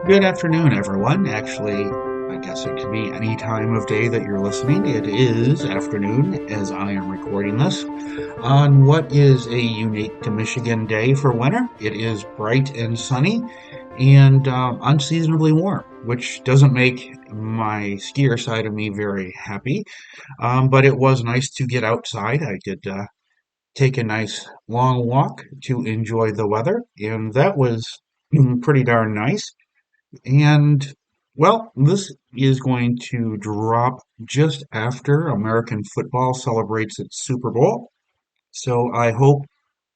Good afternoon, everyone. Actually, I guess it could be any time of day that you're listening. It is afternoon as I am recording this on what is a unique to Michigan day for winter. It is bright and sunny and unseasonably warm, which doesn't make my skier side of me very happy. But it was nice to get outside. I did take a nice long walk to enjoy the weather, and that was pretty darn nice. And well, this is going to drop just after American football celebrates its Super Bowl. So I hope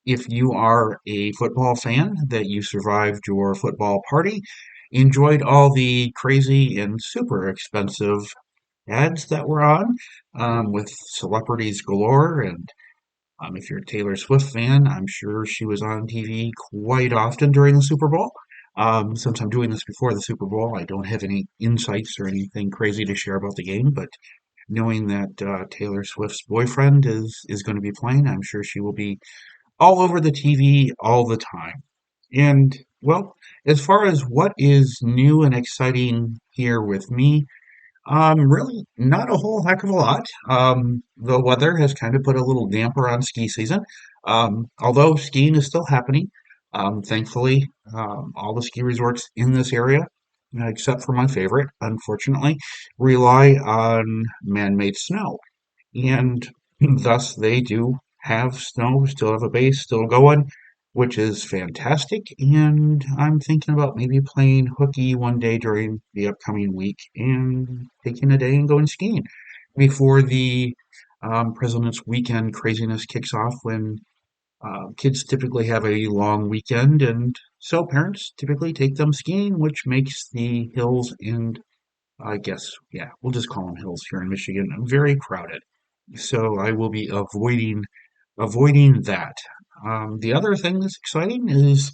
if you are a football fan that you survived your football party, enjoyed all the crazy and super expensive ads that were on with celebrities galore. And if you're a Taylor Swift fan, I'm sure she was on TV quite often during the Super Bowl. Since I'm doing this before the Super Bowl, I don't have any insights or anything crazy to share about the game, but knowing that Taylor Swift's boyfriend is going to be playing, I'm sure she will be all over the TV all the time. And well, as far as what is new and exciting here with me, really not a whole heck of a lot. The weather has kind of put a little damper on ski season. Although skiing is still happening. Thankfully, all the ski resorts in this area, except for my favorite, unfortunately, rely on man-made snow. And thus they do have snow, still have a base, still going, which is fantastic. And I'm thinking about maybe playing hooky one day during the upcoming week and taking a day and going skiing before the President's Weekend craziness kicks off when kids typically have a long weekend. And so parents typically take them skiing, which makes the hills and I guess, yeah, we'll just call them hills here in Michigan, very crowded. So I will be avoiding that. The other thing that's exciting is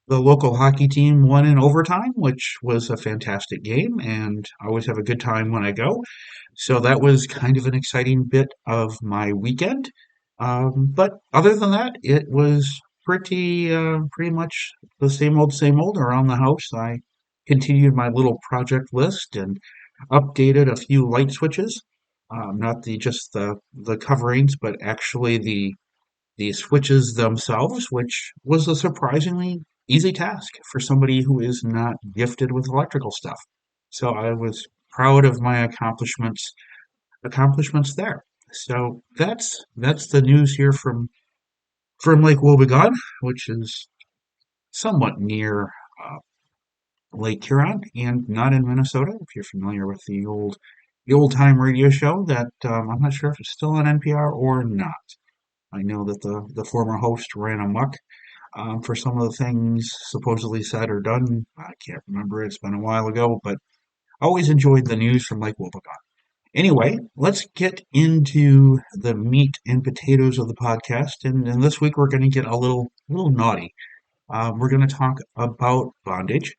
the local hockey team won in overtime, which was a fantastic game, and I always have a good time when I go. So that was kind of an exciting bit of my weekend. But other than that, it was pretty much the same old around the house. I continued my little project list and updated a few light switches. Not the just the coverings, but actually the switches themselves, which was a surprisingly easy task for somebody who is not gifted with electrical stuff. So I was proud of my accomplishments there. So that's the news here from Lake Wobegon, which is somewhat near uh, Lake Huron and not in Minnesota. If you're familiar with the old time radio show that I'm not sure if it's still on NPR or not. I know that the former host ran amok for some of the things supposedly said or done. I can't remember. It's been a while ago, but I always enjoyed the news from Lake Wobegon. Anyway, let's get into the meat and potatoes of the podcast. And this week we're going to get a little naughty. We're going to talk about bondage.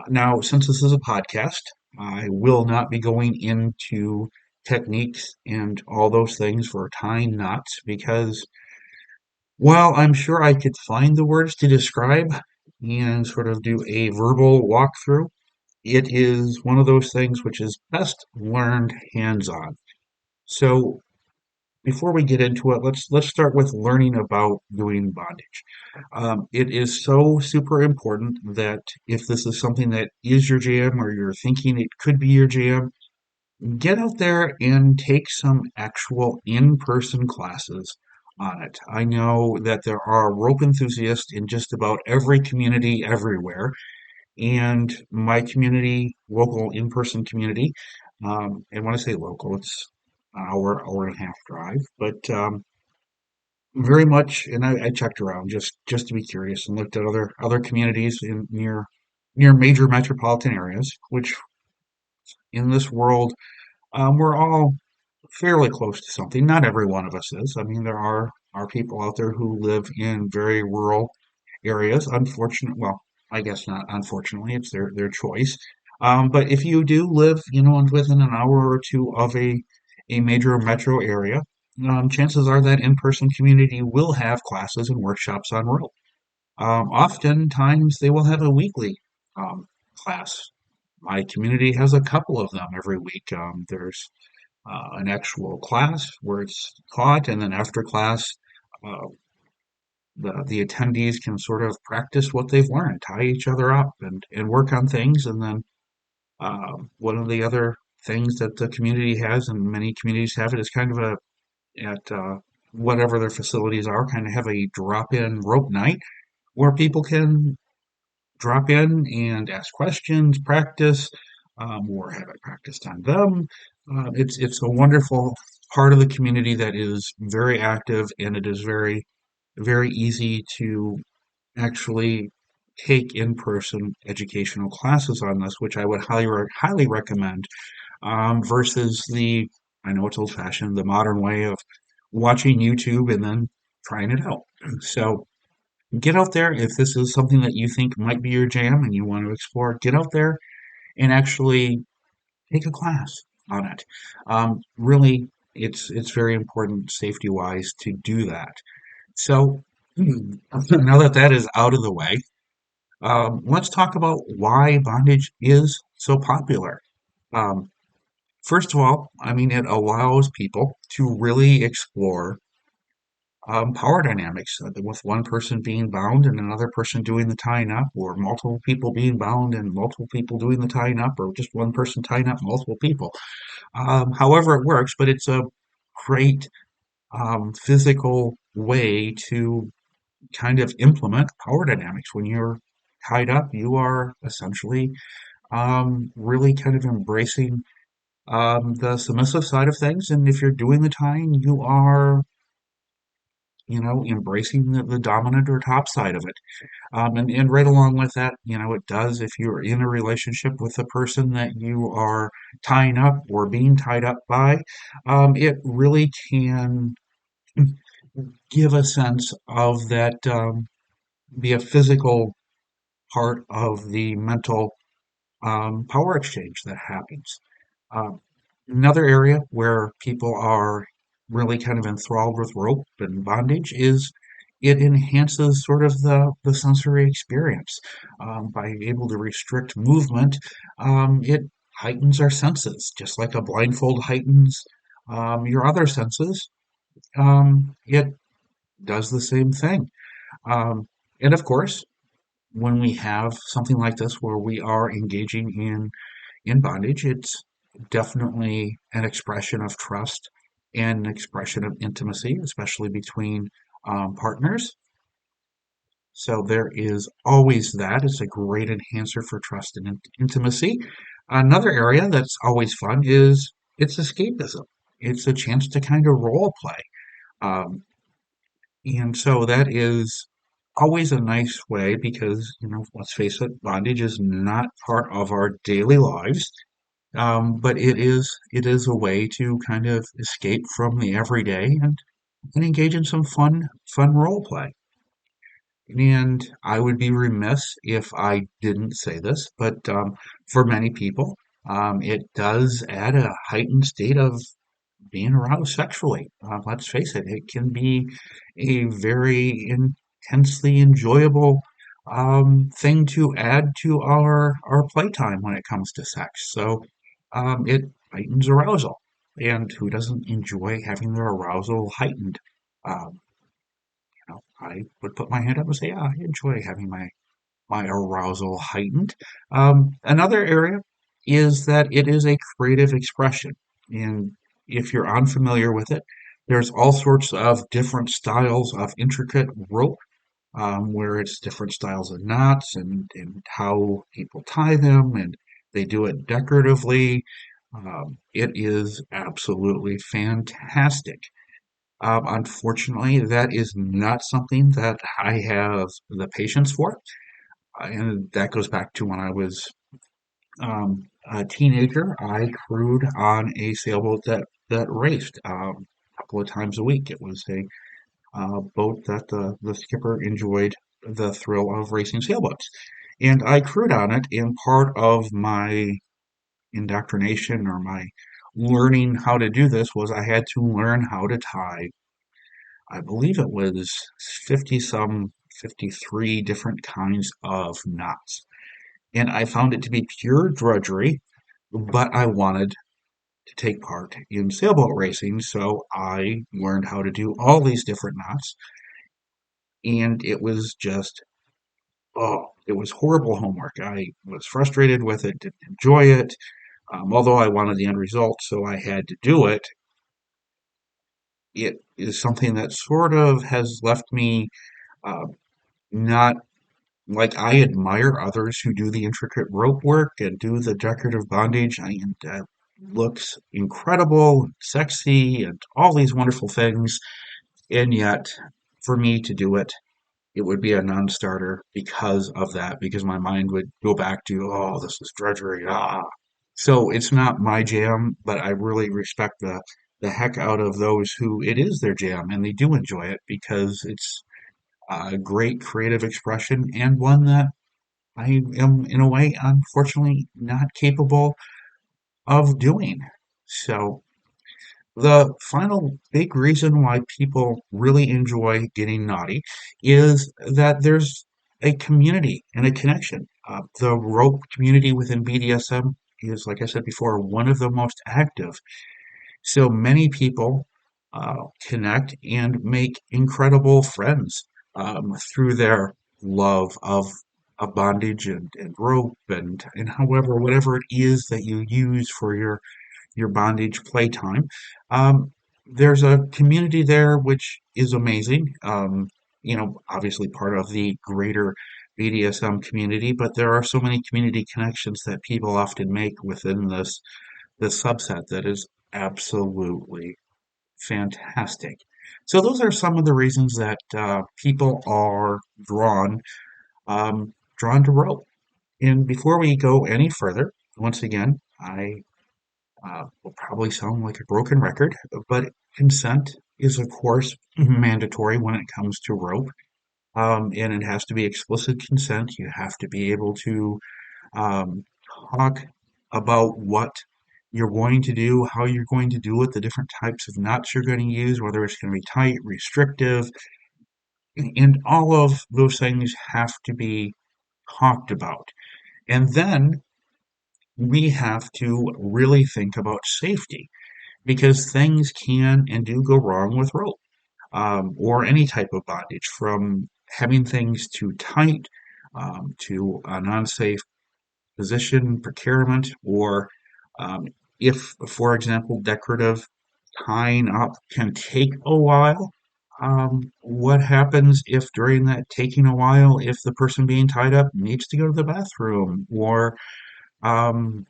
Now, since this is a podcast, I will not be going into techniques and all those things for tying knots because while I'm sure I could find the words to describe and sort of do a verbal walkthrough, it is one of those things which is best learned hands-on. So before we get into it, let's start with learning about doing bondage. It is so super important that if this is something that is your jam or you're thinking it could be your jam, get out there and take some actual in-person classes on it. I know that there are rope enthusiasts in just about every community everywhere, and my community, local in-person community, and when I say local, it's an hour and a half drive, but very much, and I checked around just to be curious and looked at other communities in near major metropolitan areas, which in this world we're all fairly close to something. Not every one of us is. I mean, there are people out there who live in very rural areas. Unfortunate, well, I guess not. Unfortunately, it's their choice. But if you do live, within an hour or two of a major metro area, chances are that in-person community will have classes and workshops on rope. Oftentimes, they will have a weekly. class. My community has a couple of them every week. There's an actual class where it's taught, and then after class, uh, the attendees can sort of practice what they've learned, tie each other up, and work on things. And then one of the other things that the community has, and many communities have it, is kind of a at whatever their facilities are, kind of have a drop-in rope night where people can drop in and ask questions, practice, or have it practiced on them. It's a wonderful part of the community that is very active, and it is very easy to actually take in-person educational classes on this, which I would highly recommend, versus I know it's old-fashioned, the modern way of watching YouTube and then trying it out. So get out there if this is something that you think might be your jam and you want to explore. Get out there and actually take a class on it. Really, it's very important safety wise to do that. So now that that is out of the way, let's talk about why bondage is so popular. Um, First of all, I mean, it allows people to really explore power dynamics, with one person being bound and another person doing the tying up, or multiple people being bound and multiple people doing the tying up, or just one person tying up multiple people. However it works, but it's a great physical way to kind of implement power dynamics. When you're tied up, you are essentially really kind of embracing the submissive side of things. And if you're doing the tying, you are, embracing the dominant or top side of it. And right along with that, it does, if you're in a relationship with the person that you are tying up or being tied up by, it really can give a sense of that, be a physical part of the mental power exchange that happens. Um, Another area where people are really kind of enthralled with rope and bondage is it enhances sort of the sensory experience. By able to restrict movement, it heightens our senses, just like a blindfold heightens your other senses. It does the same thing. Um, and of course, when we have something like this where we are engaging in bondage, it's definitely an expression of trust and an expression of intimacy, especially between partners. So there is always that. It's a great enhancer for trust and intimacy. Another area that's always fun is it's escapism. It's a chance to kind of role play. Um, and so that is always a nice way because, let's face it, bondage is not part of our daily lives. But it is a way to kind of escape from the everyday and engage in some fun role play. And I would be remiss if I didn't say this, but for many people, it does add a heightened state of being aroused sexually. Let's face it, it can be a very intensely enjoyable thing to add to our playtime when it comes to sex. So it heightens arousal. And who doesn't enjoy having their arousal heightened? Um, I would put my hand up and say, yeah, I enjoy having my arousal heightened. Another area is that it is a creative expression. And if you're unfamiliar with it, there's all sorts of different styles of intricate rope, where it's different styles of knots and how people tie them, and they do it decoratively. It is absolutely fantastic. Unfortunately, that is not something that I have the patience for. And that goes back to when I was a teenager. I crewed on a sailboat that raced a couple of times a week. It was a boat that the skipper enjoyed the thrill of racing sailboats. And I crewed on it, and part of my indoctrination or my learning how to do this was I had to learn how to tie, I believe it was 50 some, 53 different kinds of knots. and I found it to be pure drudgery, but I wanted to take part in sailboat racing, so I learned how to do all these different knots, and it was just, oh, it was horrible homework. I was frustrated with it, didn't enjoy it, although I wanted the end result, so I had to do it. It is something that sort of has left me uh, not like I admire others who do the intricate rope work and do the decorative bondage. And looks incredible, sexy, and all these wonderful things. And yet, for me to do it, it would be a non-starter because of that, because my mind would go back to, oh, this is drudgery. Ah. So it's not my jam, but I really respect the heck out of those who it is their jam and they do enjoy it because it's a great creative expression and one that I am, in a way, unfortunately not capable of doing. So, the final big reason why people really enjoy getting naughty is that there's a community and a connection. The rope community within BDSM is, like I said before, one of the most active. So many people connect and make incredible friends through their love of bondage and rope and however, whatever it is that you use for your bondage playtime. Um, there's a community there which is amazing. Obviously part of the greater BDSM community, but there are so many community connections that people often make within this subset that is absolutely fantastic. So those are some of the reasons that people are drawn to rope. And before we go any further, once again, I will probably sound like a broken record, but consent is, of course, mandatory when it comes to rope. And it has to be explicit consent. You have to be able to um, talk about what you're going to do, how you're going to do it, the different types of knots you're going to use, whether it's going to be tight, restrictive, and all of those things have to be talked about. And then we have to really think about safety because things can and do go wrong with rope or any type of bondage, from having things too tight to an unsafe position, procurement, or um, if, for example, decorative tying up can take a while. What happens if during that taking a while, if the person being tied up needs to go to the bathroom or um,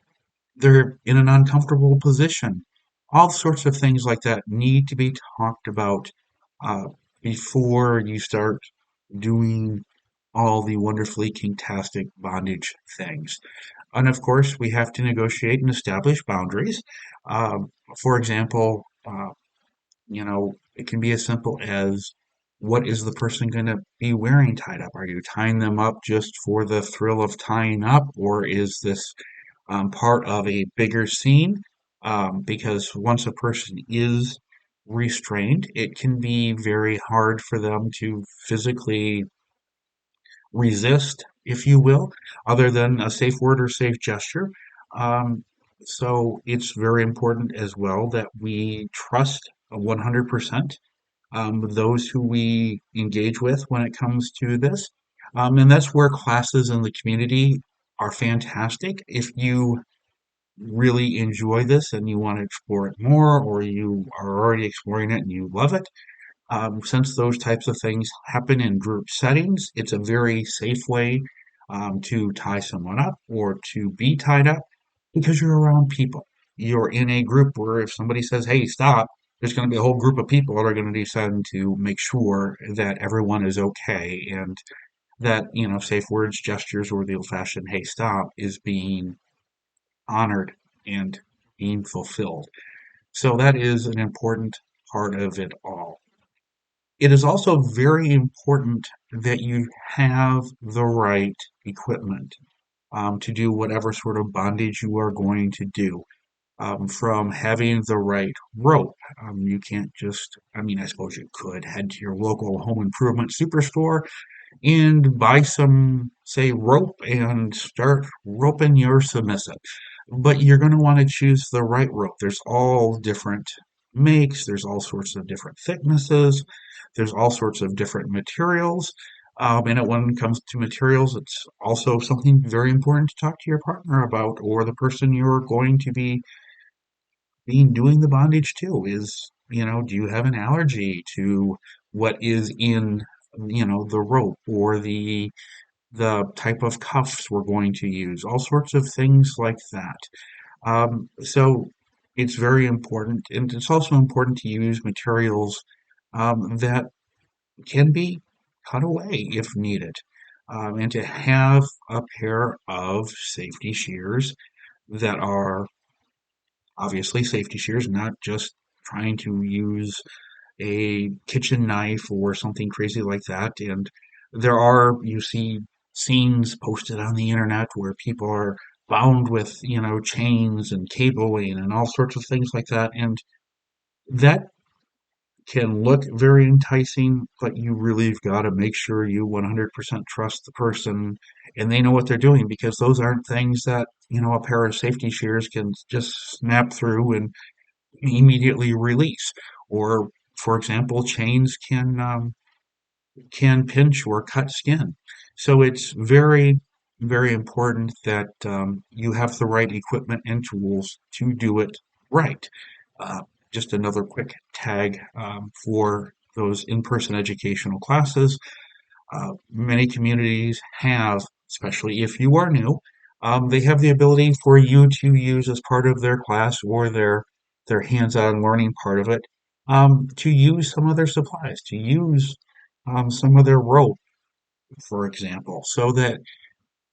they're in an uncomfortable position? All sorts of things like that need to be talked about uh, before you start doing all the wonderfully fantastic bondage things. And of course, we have to negotiate and establish boundaries. For example, it can be as simple as what is the person going to be wearing tied up? Are you tying them up just for the thrill of tying up, or is this part of a bigger scene? Because once a person is restrained, it can be very hard for them to physically resist, if you will, other than a safe word or safe gesture. Um, so it's very important as well that we trust 100% those who we engage with when it comes to this. And that's where classes in the community are fantastic. If you really enjoy this and you want to explore it more, or you are already exploring it and you love it, since those types of things happen in group settings, it's a very safe way to tie someone up or to be tied up because you're around people. You're in a group where if somebody says, hey, stop, there's going to be a whole group of people that are going to descend to make sure that everyone is okay and that, safe words, gestures, or the old fashioned, hey, stop, is being honored and being fulfilled. So that is an important part of it all. It is also very important that you have the right equipment to do whatever sort of bondage you are going to do. From having the right rope. You can't just, I mean, I suppose you could head to your local home improvement superstore and buy some, say, rope and start roping your submissive. But you're going to want to choose the right rope. There's all different makes, there's all sorts of different thicknesses, there's all sorts of different materials. And when it comes to materials, it's also something very important to talk to your partner about, or the person you're going to be being doing the bondage to. Is, do you have an allergy to what is in, the rope, or the type of cuffs we're going to use, all sorts of things like that. So it's very important, and it's also important to use materials that can be cut away if needed, and to have a pair of safety shears that are obviously safety shears, not just trying to use a kitchen knife or something crazy like that. And you see scenes posted on the internet where people are bound with, chains and cabling and all sorts of things like that. And that can look very enticing, but you really have got to make sure you 100% trust the person and they know what they're doing, because those aren't things that, a pair of safety shears can just snap through and immediately release. Or, for example, chains can pinch or cut skin. So it's very, very important that you have the right equipment and tools to do it right. Uh, just another quick tag for those in-person educational classes. Many communities have, especially if you are new, they have the ability for you to use as part of their class or their hands-on learning part of it, to use some of their supplies, to use some of their rope, for example, so that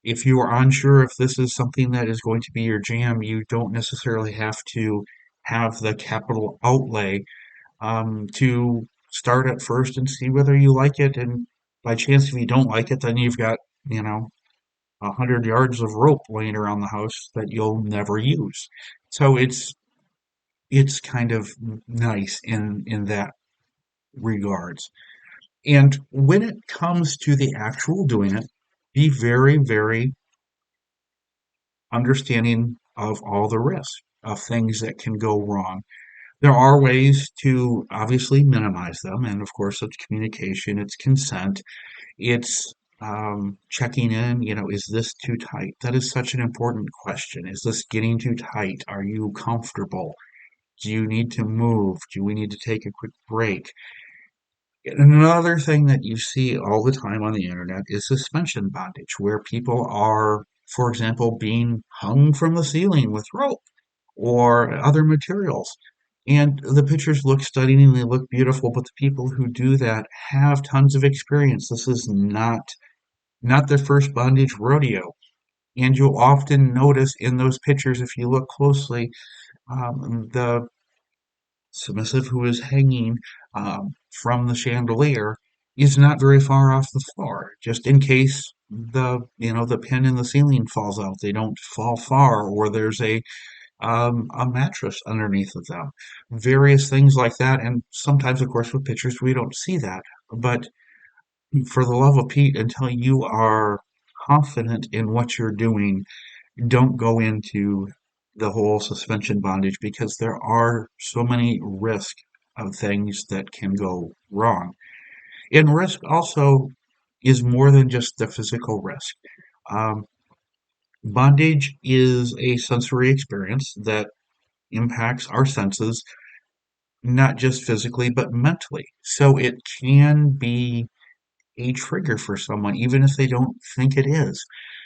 if you are unsure if this is something that is going to be your jam, you don't necessarily have to have the capital outlay to start at first and see whether you like it. And by chance, if you don't like it, then you've got, 100 yards of rope laying around the house that you'll never use. So it's kind of nice in that regards. And when it comes to the actual doing it, be very, very understanding of all the risks of things that can go wrong. There are ways to obviously minimize them, and of course, it's communication, it's consent, it's checking in. Is this too tight? That is such an important question. Is this getting too tight? Are you comfortable? Do you need to move? Do we need to take a quick break? Another thing that you see all the time on the internet is suspension bondage, where people are, for example, being hung from the ceiling with rope or other materials. And the pictures look stunning and they look beautiful, but the people who do that have tons of experience. This is not their first bondage rodeo. And you'll often notice in those pictures, if you look closely, the submissive who is hanging from the chandelier is not very far off the floor, just in case the pin in the ceiling falls out. They don't fall far, or there's a mattress underneath of them, various things like that. And sometimes, of course, with pictures, we don't see that. But for the love of Pete, until you are confident in what you're doing, don't go into the whole suspension bondage, because there are so many risks of things that can go wrong. And risk also is more than just the physical risk. Um, Bondage is a sensory experience that impacts our senses, not just physically, but mentally. So it can be a trigger for someone, even if they don't think it is.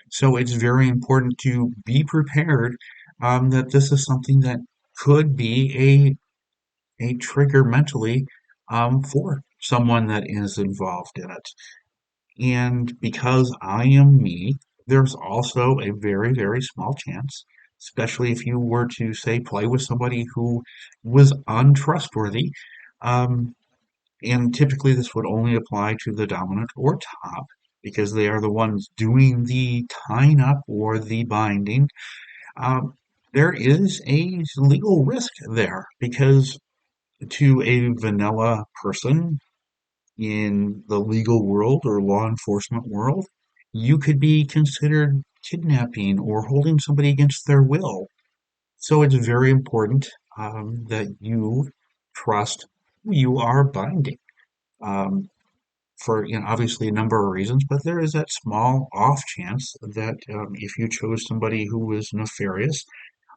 So it's very important to be prepared, that this is something that could be a trigger mentally, for someone that is involved in it. And because I am me, there's also a very, very small chance, especially if you were to, say, play with somebody who was untrustworthy. Um, and typically, this would only apply to the dominant or top, because they are the ones doing the tying up or the binding. Um, there is a legal risk there, because to a vanilla person, in the legal world or law enforcement world, you could be considered kidnapping or holding somebody against their will. So it's very important that you trust who you are binding. Um, for obviously a number of reasons, but there is that small off chance that if you chose somebody who was nefarious,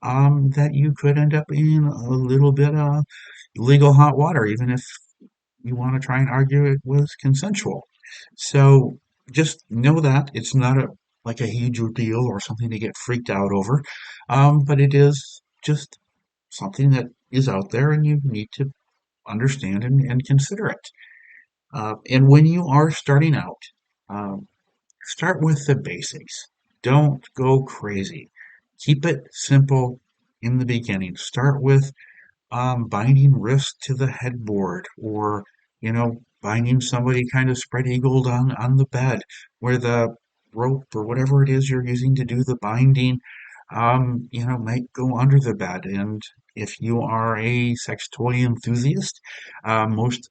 that you could end up in a little bit of legal hot water, even if you want to try and argue it was consensual. So just know that it's not a like a huge deal or something to get freaked out over, but it is just something that is out there, and you need to understand and consider it. And when you are starting out, um, start with the basics. Don't go crazy. Keep it simple in the beginning. Start with binding wrists to the headboard, or binding somebody kind of spread eagled on the bed where the rope or whatever it is you're using to do the binding might go under the bed. And if you are a sex toy enthusiast, most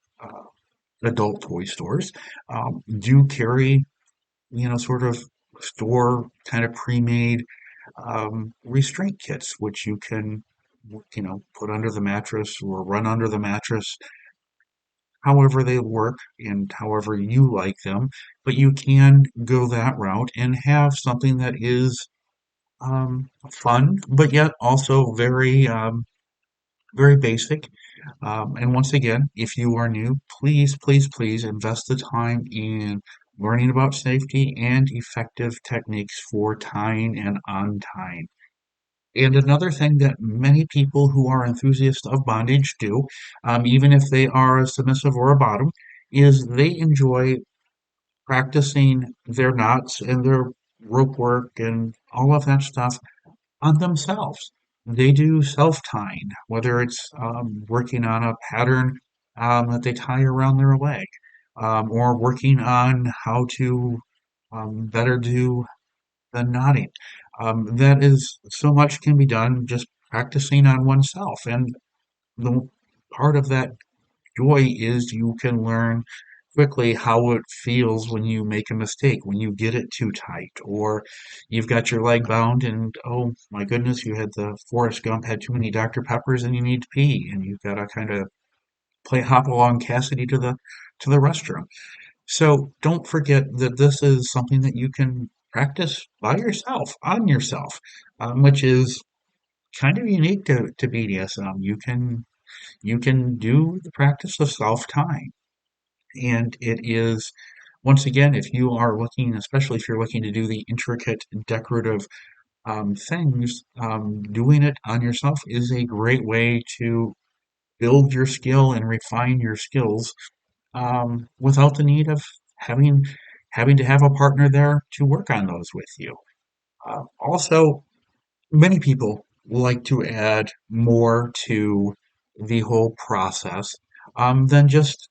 adult toy stores do carry sort of store kind of pre-made restraint kits, which you can, put under the mattress or run under the mattress, however they work and however you like them. But you can go that route and have something that is fun, but yet also very basic. And once again, if you are new, please, please, please invest the time in learning about safety and effective techniques for tying and untying. And another thing that many people who are enthusiasts of bondage do, even if they are a submissive or a bottom, is they enjoy practicing their knots and their rope work and all of that stuff on themselves. They do self-tying, whether it's working on a pattern that they tie around their leg, or working on how to better do the knotting. That is so much can be done just practicing on oneself. And the part of that joy is you can learn quickly how it feels when you make a mistake, when you get it too tight, or you've got your leg bound and oh my goodness, you had the Forrest Gump had too many Dr. Peppers and you need to pee, and you've got to kind of play hop along Cassidy to the restroom. So don't forget that this is something that you can practice by yourself, on yourself, which is kind of unique to BDSM. You can do the practice of self-time. And it is, once again, if you are looking, especially if you're looking to do the intricate decorative things, doing it on yourself is a great way to build your skill and refine your skills without the need of having having to have a partner there to work on those with you. Also, many people like to add more to the whole process than just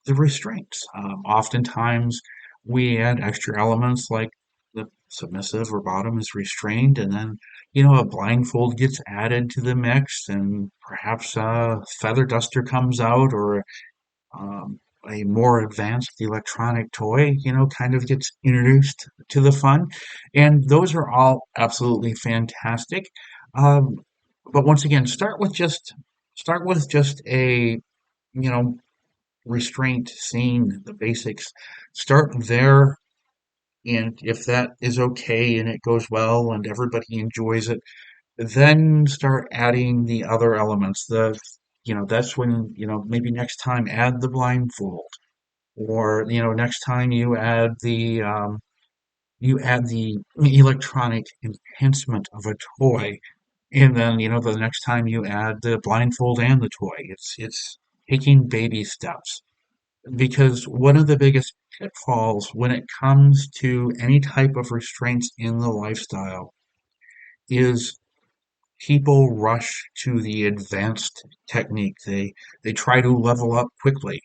the restraints. Oftentimes, we add extra elements like the submissive or bottom is restrained, and then a blindfold gets added to the mix, and perhaps a feather duster comes out, or um, a more advanced electronic toy, kind of gets introduced to the fun. And those are all absolutely fantastic. Um, but once again, start with just a, you know, restraint, scene, the basics. Start there, and if that is okay and it goes well and everybody enjoys it, then start adding the other elements. That's when, maybe next time add the blindfold, or next time you add the electronic enhancement of a toy, and then the next time you add the blindfold and the toy. It's taking baby steps, because one of the biggest pitfalls when it comes to any type of restraints in the lifestyle is people rush to the advanced technique. They try to level up quickly.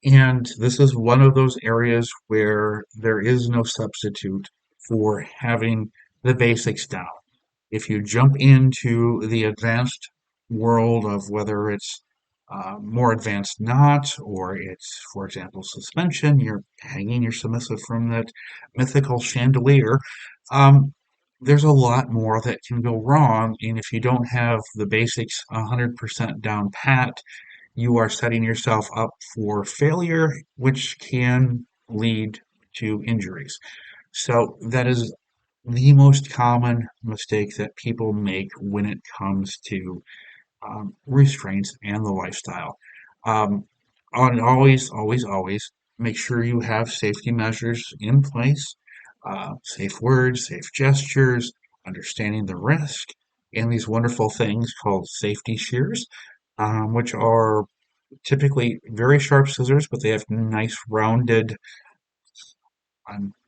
And this is one of those areas where there is no substitute for having the basics down. If you jump into the advanced world of whether it's more advanced knot, or it's, for example, suspension. You're hanging your submissive from that mythical chandelier. Um, there's a lot more that can go wrong, and if you don't have the basics 100% down pat, you are setting yourself up for failure, which can lead to injuries. So that is the most common mistake that people make when it comes to restraints and the lifestyle. Um, and always make sure you have safety measures in place, safe words, safe gestures, understanding the risk, and these wonderful things called safety shears, which are typically very sharp scissors, but they have nice rounded.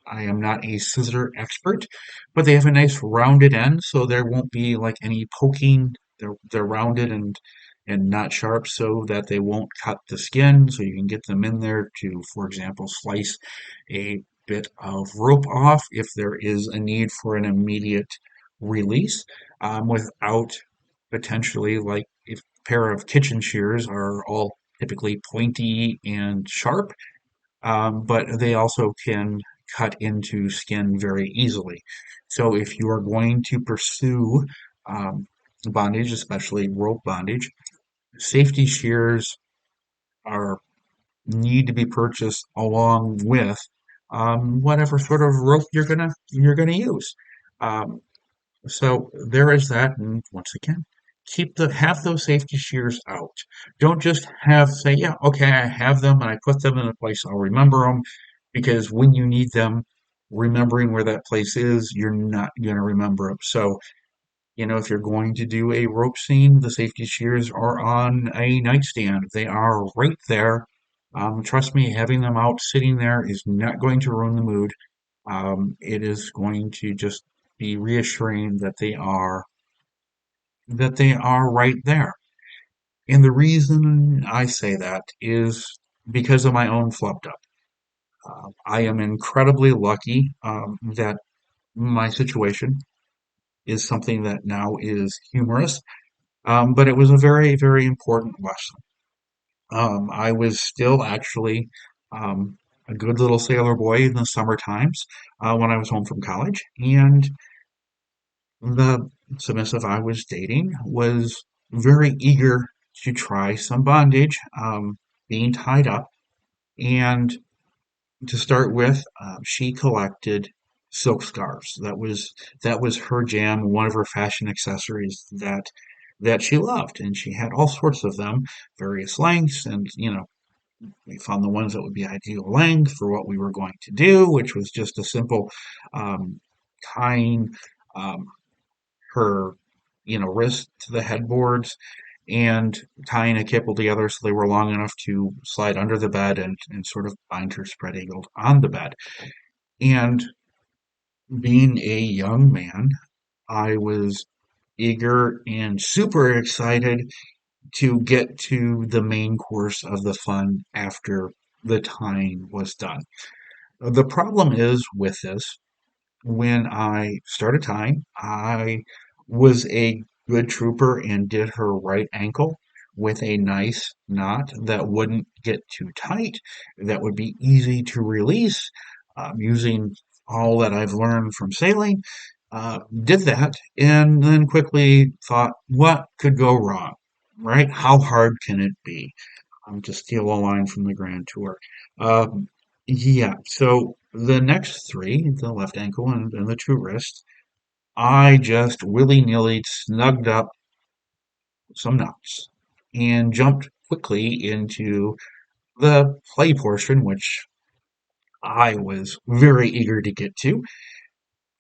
I am not a scissor expert, but they have a nice rounded end, so there won't be like any poking. They're rounded and not sharp, so that they won't cut the skin. So you can get them in there to, for example, slice a bit of rope off if there is a need for an immediate release, without potentially, like, if a pair of kitchen shears are all typically pointy and sharp, but they also can cut into skin very easily. So if you are going to pursue um, bondage, especially rope bondage, safety shears are need to be purchased along with whatever sort of rope you're gonna use. Um, so there is that, and once again, keep the have those safety shears out. Don't just have say, yeah, okay, I have them and I put them in a place I'll remember them, because when you need them, remembering where that place is, you're not going to remember them. So, if you're going to do a rope scene, the safety shears are on a nightstand. They are right there. Trust me, having them out sitting there is not going to ruin the mood. It is going to just be reassuring that they are right there. And the reason I say that is because of my own flubbed up. I am incredibly lucky that my situation is something that now is humorous, but it was a very, very important lesson. I was still actually a good little sailor boy in the summer times when I was home from college, and the submissive I was dating was very eager to try some bondage, being tied up. And to start with, she collected silk scarves. That was her jam, one of her fashion accessories that she loved, and she had all sorts of them, various lengths, and we found the ones that would be ideal length for what we were going to do, which was just a simple um, tying. Um, her, wrist to the headboards and tying a kipple together so they were long enough to slide under the bed and sort of bind her spread eagled on the bed. And being a young man, I was eager and super excited to get to the main course of the fun after the tying was done. The problem is with this, when I started tying, I was a good trooper and did her right ankle with a nice knot that wouldn't get too tight, that would be easy to release, using all that I've learned from sailing. Did that and then quickly thought, what could go wrong? Right? How hard can it be? To steal a line from the Grand Tour. Um, yeah, so the next three, the left ankle and the two wrists, I just willy-nilly snugged up some knots and jumped quickly into the play portion, which I was very eager to get to.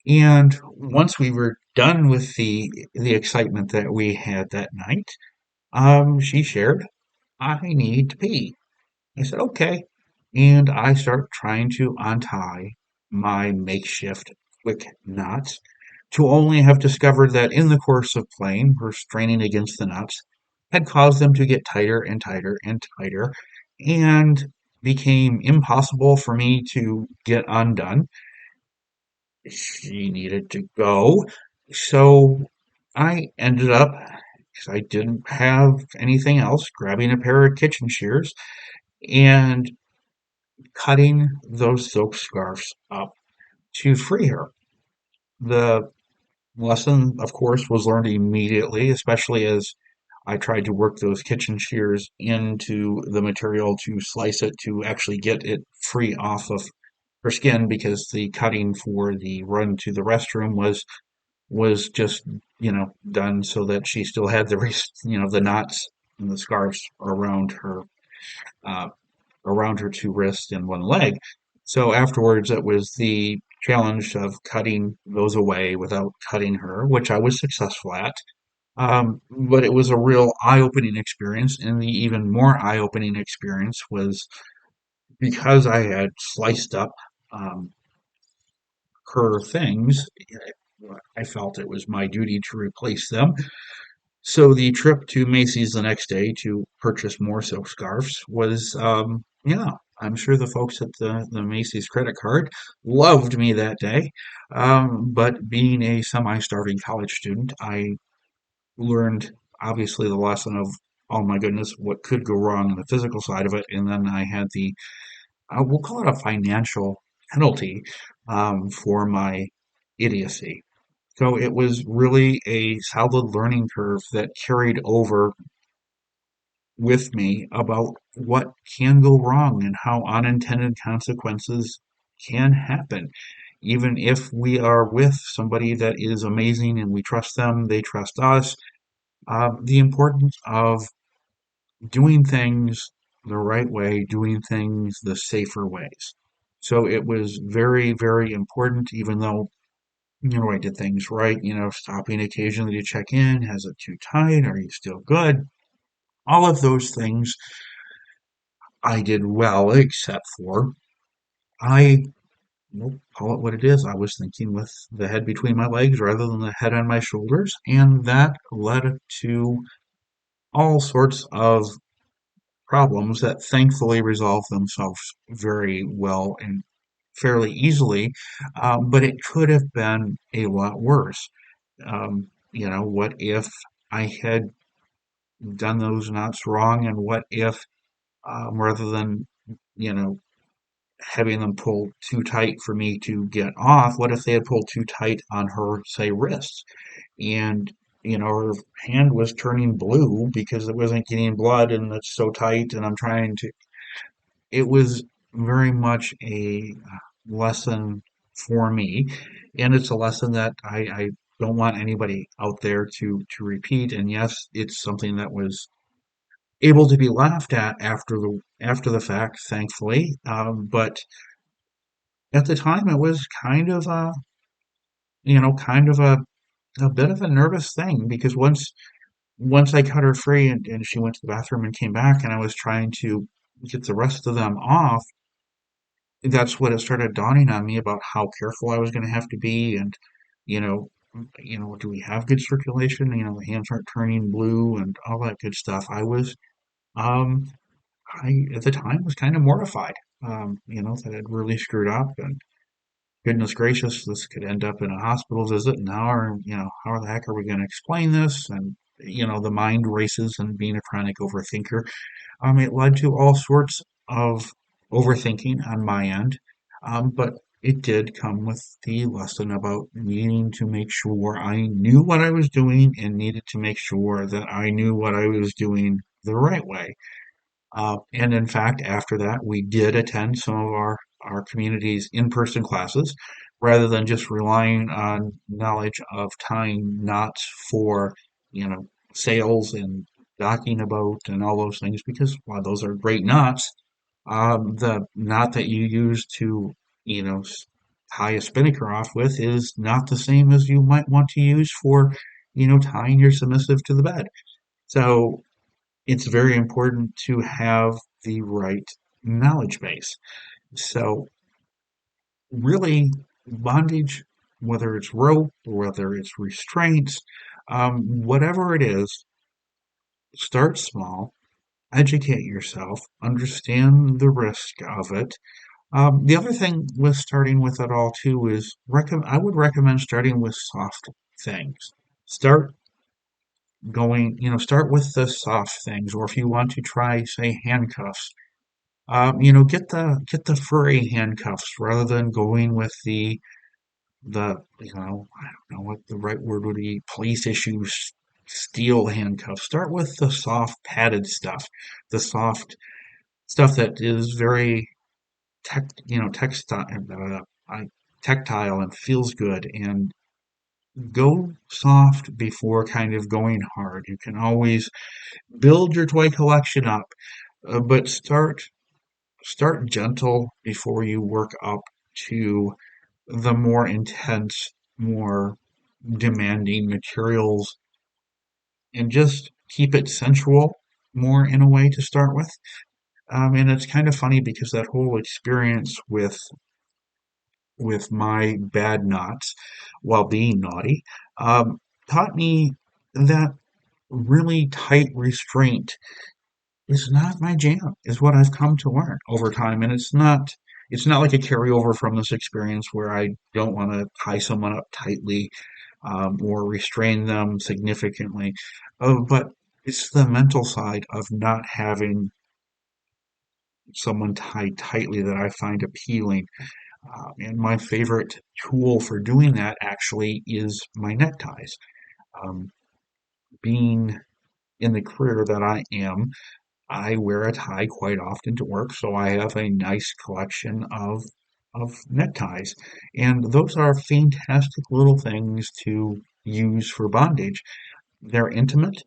And once we were done with the excitement that we had that night, she shared, I need to pee. I said, okay. And I start trying to untie my makeshift quick knots, to only have discovered that in the course of playing, her straining against the knots had caused them to get tighter and tighter and tighter, and became impossible for me to get undone. She needed to go. So I ended up because I didn't have anything else, grabbing a pair of kitchen shears and cutting those silk scarves up to free her. The lesson, of course, was learned immediately, especially as I tried to work those kitchen shears into the material to slice it to actually get it free off of her skin because the cutting for the run to the restroom was just done so that she still had the knots and the scarves uh, around her two wrists and one leg. So afterwards, it was the challenge of cutting those away without cutting her, which I was successful at. But it was a real eye-opening experience, and the even more eye-opening experience was because I had sliced up um, her things. I felt it was my duty to replace them. So the trip to Macy's the next day to purchase more silk scarves was, yeah, I'm sure the folks at the Macy's credit card loved me that day. But being a semi-starving college student, I learned obviously the lesson of, oh my goodness, what could go wrong on the physical side of it. And then I had we'll call it a financial penalty for my idiocy. So it was really a solid learning curve that carried over with me about what can go wrong and how unintended consequences can happen. Even if we are with somebody that is amazing and we trust them, they trust us, the importance of doing things the right way, doing things the safer ways. So it was very, very important, even though, I did things right, stopping occasionally to check in. Has it too tight? Are you still good? All of those things I did well, except for I, well, call it what it is. I was thinking with the head between my legs rather than the head on my shoulders, and that led to all sorts of problems that thankfully resolve themselves very well and fairly easily, but it could have been a lot worse. What if I had done those knots wrong, and what if rather than you know having them pull too tight for me to get off, what if they had pulled too tight on her, say, wrists, and her hand was turning blue because it wasn't getting blood and it's so tight and I'm trying to it was very much a lesson for me, and it's a lesson that I don't want anybody out there to repeat. And yes, it's something that was able to be laughed at after the fact, thankfully. But at the time, it was kind of a bit of a nervous thing because once I cut her free and she went to the bathroom and came back, and I was trying to get the rest of them off, that's what it started dawning on me about how careful I was going to have to be, and you know, do we have good circulation? The hands aren't turning blue and all that good stuff. Um, I at the time was kind of mortified, that I'd really screwed up, and goodness gracious, this could end up in a hospital visit. And how the heck are we going to explain this? And the mind races, and being a chronic overthinker, it led to all sorts of overthinking on my end, but it did come with the lesson about needing to make sure I knew what I was doing and needed to make sure that I knew what I was doing the right way. And in fact, after that, we did attend some of our community's in-person classes rather than just relying on knowledge of tying knots for, sails and docking a boat and all those things, because while those are great knots, the knot that you use to, you know, s- tie a spinnaker off with is not the same as you might want to use for, tying your submissive to the bed. So it's very important to have the right knowledge base. So really, bondage, whether it's rope, whether it's restraints, whatever it is, start small, educate yourself, understand the risk of it. The other thing with starting with it all too is I would recommend starting with soft things. Start start with the soft things, or if you want to try, say, handcuffs, get the furry handcuffs rather than going with I don't know what the right word would be, police issues steel handcuffs. Start with the soft padded stuff, the soft stuff that is very textile, tactile and feels good, and go soft before kind of going hard. You can always build your toy collection up, but start gentle before you work up to the more intense, more demanding materials, and just keep it sensual more in a way to start with. And it's kind of funny because that whole experience with my bad knots while being naughty taught me that really tight restraint is not my jam, is what I've come to learn over time. And it's not like a carryover from this experience where I don't want to tie someone up tightly or restrain them significantly. But it's the mental side of not having someone tied tightly that I find appealing. And my favorite tool for doing that actually is my neckties. Um, being in the career that I am, I wear a tie quite often to work, so I have a nice collection of neckties. And those are fantastic little things to use for bondage. They're intimate.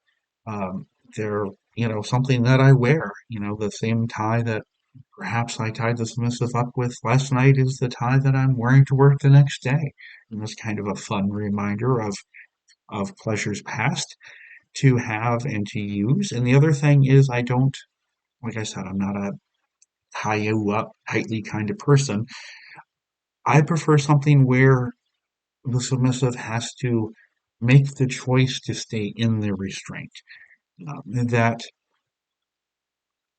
Um, they're, something that I wear. The same tie that perhaps I tied the submissive up with last night is the tie that I'm wearing to work the next day. And it's kind of a fun reminder of pleasures past to have and to use. And the other thing is I don't, like I said, I'm not a tie you up tightly kind of person. I prefer something where the submissive has to make the choice to stay in their restraint, that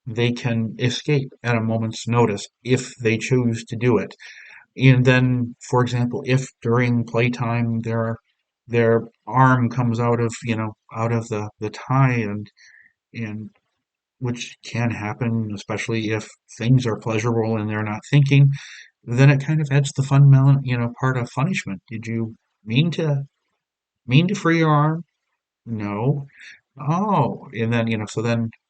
they can escape at a moment's notice if they choose to do it. And then, for example, if during playtime their arm comes out of the tie, and which can happen, especially if things are pleasurable and they're not thinking, then it kind of adds the fun part of punishment. Did you mean to free your arm? No. Oh, and then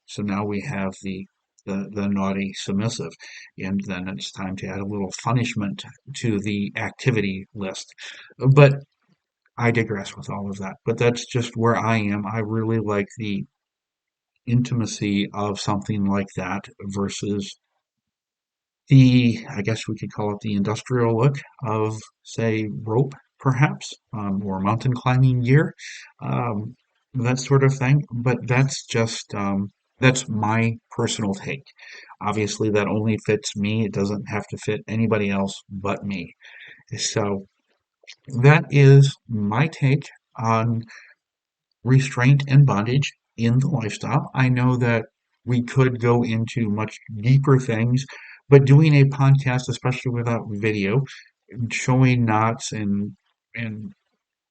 so now we have the naughty submissive, and then it's time to add a little punishment to the activity list. But I digress with all of that. But that's just where I am. I really like the intimacy of something like that versus I guess we could call it the industrial look of, say, rope, perhaps, or mountain climbing gear, um, that sort of thing. But that's my personal take. Obviously, that only fits me. It doesn't have to fit anybody else but me. So that is my take on restraint and bondage in the lifestyle. I know that we could go into much deeper things, but doing a podcast, especially without video, showing knots and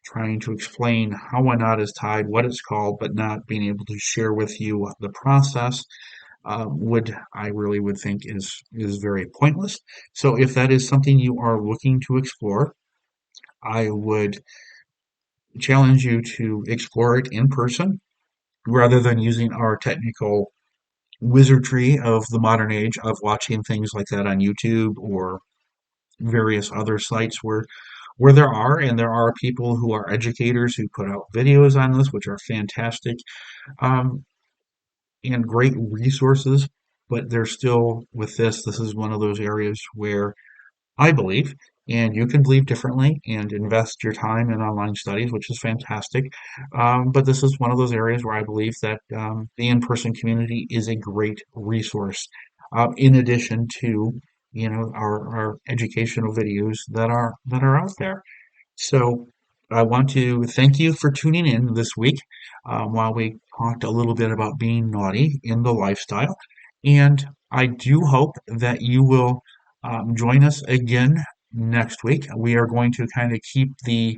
trying to explain how a knot is tied, what it's called, but not being able to share with you the process, would I really would think is very pointless. So if that is something you are looking to explore, I would challenge you to explore it in person rather than using our technical wizardry of the modern age of watching things like that on YouTube or various other sites where there are people who are educators who put out videos on this, which are fantastic, um, and great resources. But they're still with this. This is one of those areas where I believe, and you can believe differently and invest your time in online studies, which is fantastic. But this is one of those areas where I believe that the in-person community is a great resource, in addition to our educational videos that are out there. So I want to thank you for tuning in this week while we talked a little bit about being naughty in the lifestyle. And I do hope that you will join us again next week. We are going to kind of keep the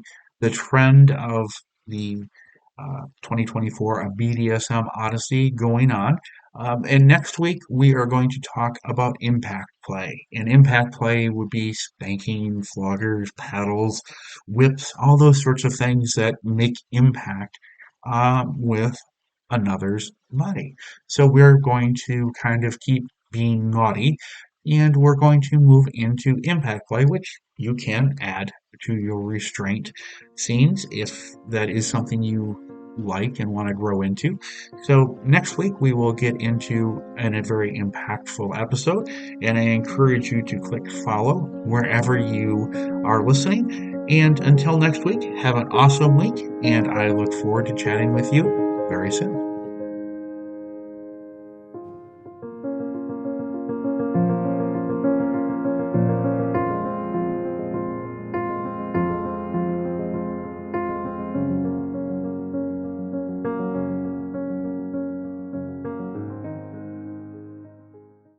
trend of the 2024 A BDSM Odyssey going on. And next week, we are going to talk about impact play. And impact play would be spanking, floggers, paddles, whips, all those sorts of things that make impact with another's body. So we're going to kind of keep being naughty and we're going to move into impact play, which you can add to your restraint scenes if that is something you like and want to grow into. So next week we will get into a very impactful episode, and I encourage you to click follow wherever you are listening. And until next week, have an awesome week, and I look forward to chatting with you very soon.